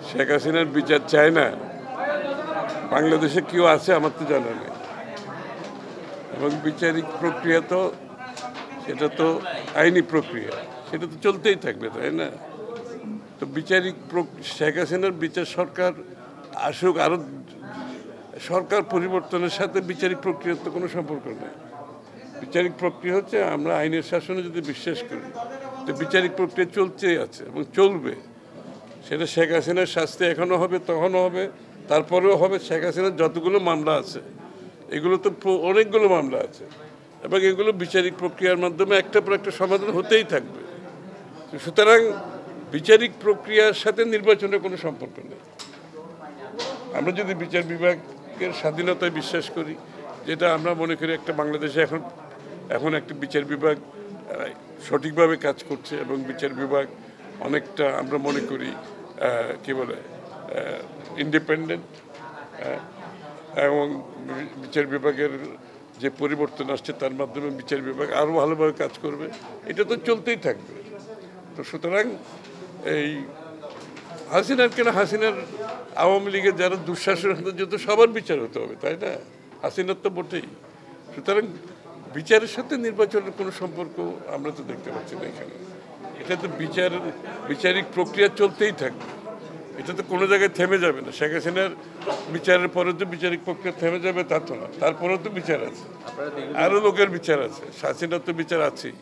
শেখ হাসিনার বিচার চায় না বাংলাদেশে কেউ আছে আমার তো জানা নেই। এবং বিচারিক প্রক্রিয়া তো সেটা তো আইনি প্রক্রিয়া, সেটা তো চলতেই থাকবে, তাই না? তো শেখ হাসিনার বিচার সরকার আসুক, আরো সরকার পরিবর্তনের সাথে বিচারিক প্রক্রিয়ার তো কোনো সম্পর্ক নেই। বিচারিক প্রক্রিয়া হচ্ছে আমরা আইনের শাসনে যদি বিশ্বাস করি, তো বিচারিক প্রক্রিয়া চলতেই আছে এবং চলবে। সেটা শেখ হাসিনার শাস্তি এখনও হবে, তখনও হবে, তারপরেও হবে। শেখ হাসিনার যতগুলো মামলা আছে, এগুলো তো অনেকগুলো মামলা আছে, এবং এগুলো বিচারিক প্রক্রিয়ার মাধ্যমে একটার পর একটা সমাধান হতেই থাকবে। সুতরাং বিচারিক প্রক্রিয়ার সাথে নির্বাচনের কোনো সম্পর্ক নেই। আমরা যদি বিচার বিভাগের স্বাধীনতায় বিশ্বাস করি, যেটা আমরা মনে করি একটা বাংলাদেশে এখন একটা বিচার বিভাগ সঠিকভাবে কাজ করছে, এবং বিচার বিভাগ অনেকটা আমরা মনে করি কি বলে ইন্ডিপেন্ডেন্ট, এবং বিচার বিভাগের যে পরিবর্তন আসছে তার মাধ্যমে বিচার বিভাগ আরও ভালোভাবে কাজ করবে, এটা তো চলতেই থাকবে। তো সুতরাং এই হাসিনার আওয়ামী লীগের যারা দুঃশাসনের সাথে যত সবার বিচার হতে হবে, তাই না? হাসিনার তো বটেই। সুতরাং বিচারের সাথে নির্বাচনের কোনো সম্পর্ক আমরা তো দেখতে পাচ্ছি না এখানে। এটা তো বিচারিক প্রক্রিয়া চলতেই থাকবে, এটা তো কোনো জায়গায় থেমে যাবে না। শেখ হাসিনার বিচারের পরে তো বিচারিক প্রক্রিয়া থেমে যাবে তা তো না, তারপরেও তো বিচার আছে, আরও লোকের বিচার আছে, হাসিনার তো বিচার আছেই।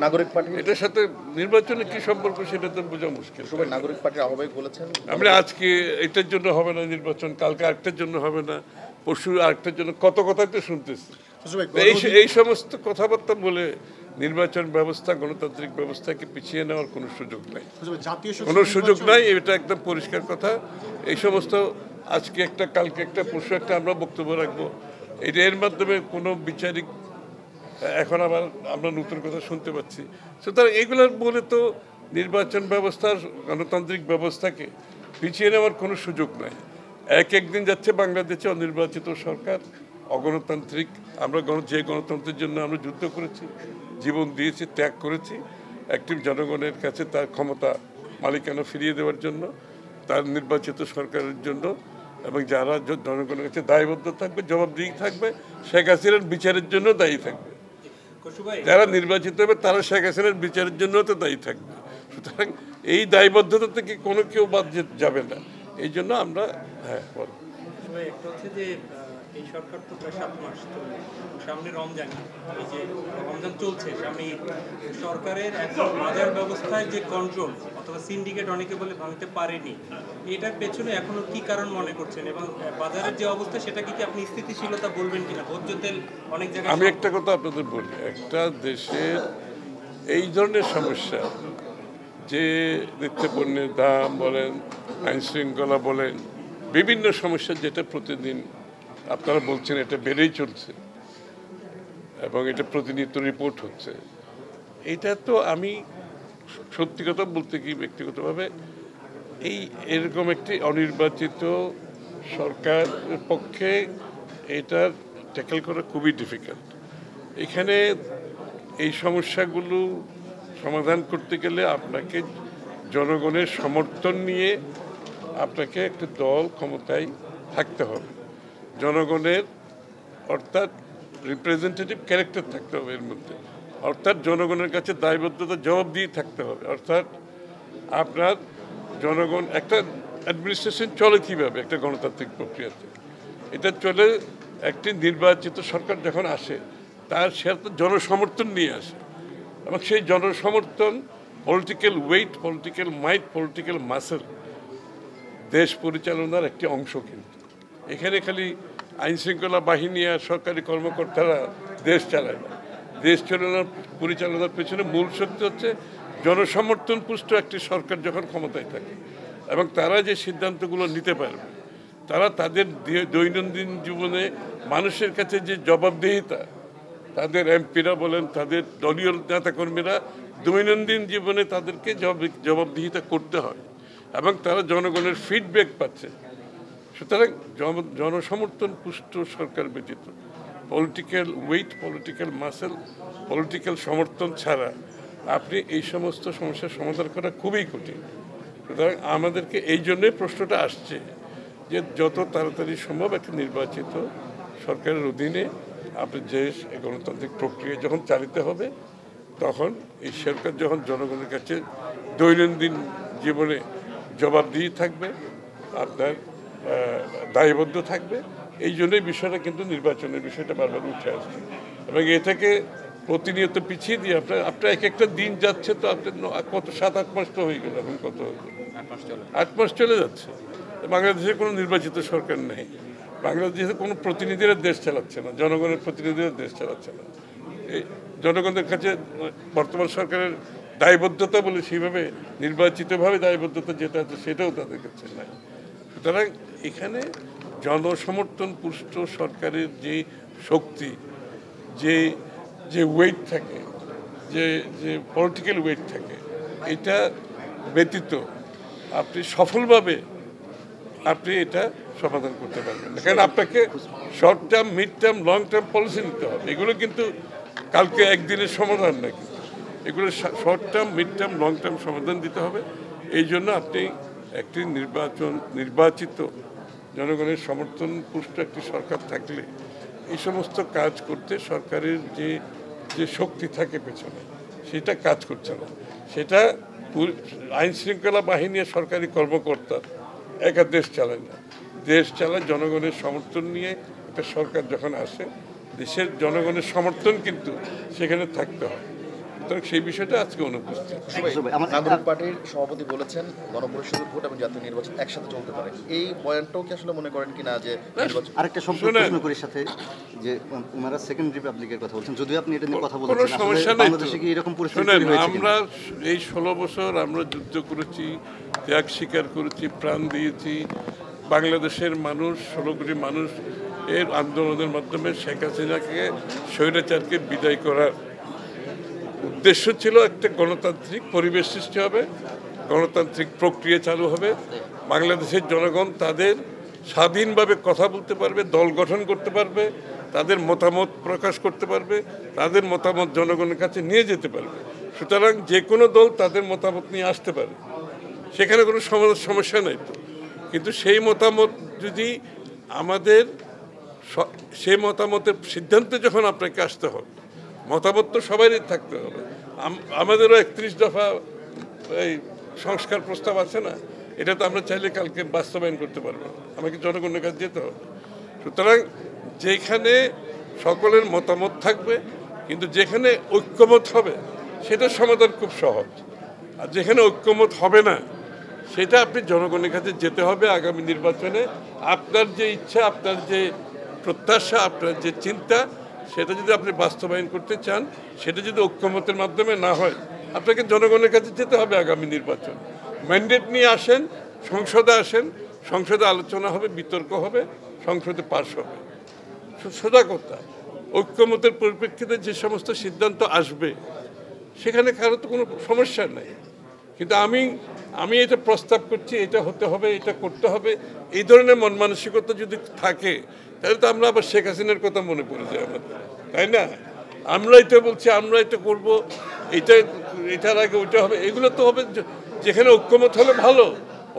নাগরিক পার্টি এটার সাথে নির্বাচনের কি সম্পর্ক সেটা তো বোঝা মুশকিল। সবাই নাগরিক পার্টির আহ্বায়ক বলেছেন আমরা আজকে এটার জন্য হবে না নির্বাচন, কালকে আরেকটার জন্য হবে না, পরশু আরেকটার জন্য, কত কথাই তো শুনতেছি। এই সমস্ত কথাবার্তা বলে নির্বাচন ব্যবস্থা, গণতান্ত্রিক ব্যবস্থাকে পিছিয়ে নেওয়ার কোনো সুযোগ নাই, কোনো সুযোগ নাই। এটা একদম পরিষ্কার কথা। এই সমস্ত আজকে একটা, কালকে একটা, পরশু একটা আমরা বক্তব্য রাখবো, এর মাধ্যমে কোনো বিচারিক এখন আবার আমরা নতুন কথা শুনতে পাচ্ছি। সুতরাং এগুলোর বলে তো নির্বাচন ব্যবস্থার, গণতান্ত্রিক ব্যবস্থাকে পিছিয়ে নেওয়ার কোনো সুযোগ নাই। একদিন যাচ্ছে বাংলাদেশে অনির্বাচিত সরকার, অগণতান্ত্রিক। আমরা যে গণতন্ত্রের জন্য আমরা যুদ্ধ করেছি, জীবন দিয়েছি, ত্যাগ করেছি, একটি জনগণের কাছে তার ক্ষমতা মালিকানা ফিরিয়ে দেওয়ার জন্য, তার নির্বাচিত সরকারের জন্য, এবং যারা জনগণের কাছে দায়বদ্ধ থাকবে, জবাবদিহি থাকবে, শেখ হাসিনার বিচারের জন্য দায়ী থাকবে। যারা নির্বাচিত হবে তারা শেখ হাসিনার বিচারের জন্য তো দায়ী থাকবে। সুতরাং এই দায়বদ্ধতা থেকে কোনো কেউ বাদ যাবে না। এই জন্য আমরা এই সরকার তো প্রায় 7 মাস চলবে, সামনে রমজান, এই যে রমজান চলছে, সামনে সরকারের এখন বাজার ব্যবস্থায় যে কন্ট্রোল অথবা সিন্ডিকেট অনেকে বলে ভাঙতে পারেনি, এটার পেছনে এখনো কি কারণ মনে করছেন, এবং বাজারের যে অবস্থা সেটা কি আপনি স্থিতিশীলতা বলবেন কিনা? ভোজ্য তেল অনেক জায়গায়। আমি একটা কথা আপনাদের বলি, একটা দেশের এই ধরনের সমস্যা, যে নিত্যপণ্যের দাম বলেন, আইন শৃঙ্খলা বলেন, বিভিন্ন সমস্যা, যেটা প্রতিদিন আপনারা বলছেন এটা বেড়েই চলছে এবং এটা প্রতিনিয়ত রিপোর্ট হচ্ছে, এটা তো আমি সত্যি কথা বলতে কি ব্যক্তিগতভাবে এরকম একটি অনির্বাচিত সরকারের পক্ষে এটা ট্যাকেল করা খুবই ডিফিকাল্ট। এখানে এই সমস্যাগুলো সমাধান করতে গেলে আপনাকে জনগণের সমর্থন নিয়ে আপনাকে একটা দল ক্ষমতায় থাকতে হবে, জনগণের অর্থাৎ রিপ্রেজেন্টেটিভ ক্যারেক্টার থাকতে হবে এর মধ্যে, অর্থাৎ জনগণের কাছে দায়বদ্ধতা জবাবদিহি থাকতে হবে। অর্থাৎ আপনার জনগণ, একটা অ্যাডমিনিস্ট্রেশন চলে কীভাবে একটা গণতান্ত্রিক প্রক্রিয়াতে, এটা চলে একটি নির্বাচিত সরকার যখন আসে তার সে জনসমর্থন নিয়ে আসে, এবং সেই জনসমর্থন, পলিটিক্যাল ওয়েট, পলিটিক্যাল মাইট, পলিটিক্যাল মাসেল দেশ পরিচালনার একটি অংশ। কিন্তু এখানে খালি আইনশৃঙ্খলা বাহিনী আর সরকারি কর্মকর্তারা দেশ চালায় না, দেশ পরিচালনার পেছনে মূল শক্তি হচ্ছে জনসমর্থন পুষ্ট একটি সরকার যখন ক্ষমতায় থাকে, এবং তারা যে সিদ্ধান্তগুলো নিতে পারবে, তারা তাদের দৈনন্দিন জীবনে মানুষের কাছে যে জবাবদিহিতা, তাদের এমপিরা বলেন, তাদের দলীয় নেতাকর্মীরা দৈনন্দিন জীবনে তাদেরকে জবাবদিহিতা করতে হয়, এবং তারা জনগণের ফিডব্যাক পাচ্ছে। সুতরাং জনসমর্থন পুষ্ট সরকার ব্যতীত, political weight, political muscle, political সমর্থন ছাড়া আপনি এই সমস্ত সমস্যার সমাধান করা খুবই কঠিন। সুতরাং আমাদেরকে এই জন্যই প্রশ্নটা আসছে যে যত তাড়াতাড়ি সম্ভব একটা নির্বাচিত সরকারের অধীনে আপনার যে গণতান্ত্রিক প্রক্রিয়া যখন চালিত হবে, তখন এই সরকার যখন জনগণের কাছে দৈনন্দিন জীবনে জবাবদিহি থাকবে, আপনার দায়বদ্ধ থাকবে। এই জন্যই বিষয়টা কিন্তু নির্বাচনের বিষয়টা বারবার উঠে আসছে এবং এ থেকে প্রতিনিয়ত পিছিয়ে দিয়ে আপনার এক একটা দিন যাচ্ছে, তো আপনার কত 7-8 মাস তো হয়ে গেল, এখন কত 8 মাস চলে যাচ্ছে। বাংলাদেশে কোনো নির্বাচিত সরকার নেই, বাংলাদেশে কোনো প্রতিনিধিরা দেশ চালাচ্ছে না, জনগণের প্রতিনিধিরা দেশ চালাচ্ছে না। এই জনগণের কাছে বর্তমান সরকারের দায়বদ্ধতা বলে সেইভাবে নির্বাচিতভাবে দায়বদ্ধতা যেটা আছে সেটাও তাদের কাছে নাই। সুতরাং এখানে জনসমর্থন পুষ্ট সরকারের যে শক্তি, যে যে ওয়েট থাকে, যে যে পলিটিক্যাল ওয়েট থাকে, এটা ব্যতীত আপনি সফলভাবে আপনি এটা সমাধান করতে পারবেন না। কারণ আপনাকে short term, mid term, long term policy নিতে হবে। এগুলো কিন্তু কালকে একদিনের সমাধান না, কিন্তু এগুলো short term, mid term, long term সমাধান দিতে হবে। এই জন্য আপনি একটি নির্বাচিত জনগণের সমর্থন পুষ্ট একটি সরকার থাকলে এই সমস্ত কাজ করতে সরকারের যে যে শক্তি থাকে পেছনে, সেটা কাজ করছে না। সেটা আইন শৃঙ্খলা বাহিনী সরকারি কর্মকর্তা একা দেশ চালায় না, দেশ চালায় জনগণের সমর্থন নিয়ে। একটা সরকার যখন আসে, দেশের জনগণের সমর্থন কিন্তু সেখানে থাকতে হয়। সুতরাং সেই বিষয়টা আজকে অনুপস্থিত। নাগরিক পার্টির সভাপতি বলেছেন গণপরিষদের ভোট এবং জাতীয় নির্বাচন একসাথে চলতে পারে। এই বয়ানটাও কি আসলে মনে করেন কিনা যে আরেকটা সম্পূর্ণ প্রশ্ন করি সাথে, যে ওনারা সেকেন্ড রিপাবলিকের কথা বলছেন, যদিও আপনি এটা নিয়ে কথা বলেছেন, কোনো সমস্যা নাই। বাংলাদেশে কি এরকম পরিস্থিতি হয়েছে? আমরা এই 16 বছর আমরা যুদ্ধ করেছি, ত্যাগ স্বীকার করেছি, প্রাণ দিয়েছি। বাংলাদেশের মানুষ, 16 কোটি মানুষ এর আন্দোলনের মাধ্যমে শেখ হাসিনাকে, স্বৈরাচারকে বিদায় করার উদ্দেশ্য ছিল একটা গণতান্ত্রিক পরিবেশ সৃষ্টি হবে, গণতান্ত্রিক প্রক্রিয়া চালু হবে, বাংলাদেশের জনগণ তাদের স্বাধীনভাবে কথা বলতে পারবে, দল গঠন করতে পারবে, তাদের মতামত প্রকাশ করতে পারবে, তাদের মতামত জনগণের কাছে নিয়ে যেতে পারবে। সুতরাং যে কোনো দল তাদের মতামত নিয়ে আসতে পারে, সেখানে কোনো সমস্যা নেই। তো কিন্তু সেই মতামত যদি আমাদের সেই মতামতের সিদ্ধান্তে যখন আপনাকে আসতে হবে, মতামত তো সবারই থাকতে হবে। আমাদেরও 31 দফা এই সংস্কার প্রস্তাব আছে না, এটা তো আমরা চাইলে কালকে বাস্তবায়ন করতে পারবো, আমাকে জনগণের কাছে যেতে হবে। সুতরাং যেখানে সকলের মতামত থাকবে, কিন্তু যেখানে ঐক্যমত হবে সেটার সমাধান খুব সহজ। আর যেখানে ঐক্যমত হবে না, সেটা আপনি জনগণের কাছে যেতে হবে। আগামী নির্বাচনে আপনার যে ইচ্ছা, আপনার যে প্রত্যাশা, আপনার যে চিন্তা, সেটা যদি আপনি বাস্তবায়ন করতে চান, সেটা যদি ঐক্যমতের মাধ্যমে না হয়, আপনাকে জনগণের কাছে যেতে হবে। আগামী নির্বাচন ম্যান্ডেট নিয়ে আসেন, সংসদে আসেন, সংসদে আলোচনা হবে, বিতর্ক হবে, সংসদে পাস হবে। সোজা কথা, ঐক্যমতের পরিপ্রেক্ষিতে যে সমস্ত সিদ্ধান্ত আসবে সেখানে কারো তো কোনো সমস্যা নেই। কিন্তু আমি এটা প্রস্তাব করছি, এটা হতে হবে, এটা করতে হবে, এই ধরনের মন মানসিকতা যদি থাকে, তাহলে তো আমরা আবার শেখ হাসিনার কথা মনে পড়ে যায় আমাদের, তাই না? আমরা এটা বলছি, আমরা এটা করব, এটার আগে ওইটা হবে, এগুলো তো হবে যেখানে ঐক্যমত হলে ভালো।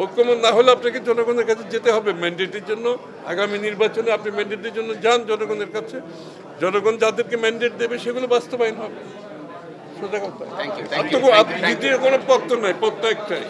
ঐক্যমত না হলে আপনাকে জনগণের কাছে যেতে হবে ম্যান্ডেটের জন্য। আগামী নির্বাচনে আপনি ম্যান্ডেটের জন্য যান জনগণের কাছে, জনগণ যাদেরকে ম্যান্ডেট দেবে সেগুলো বাস্তবায়ন হবে। সোজা কথা, দ্বিতীয় কোনো পত্র নাই, পত্র একটাই।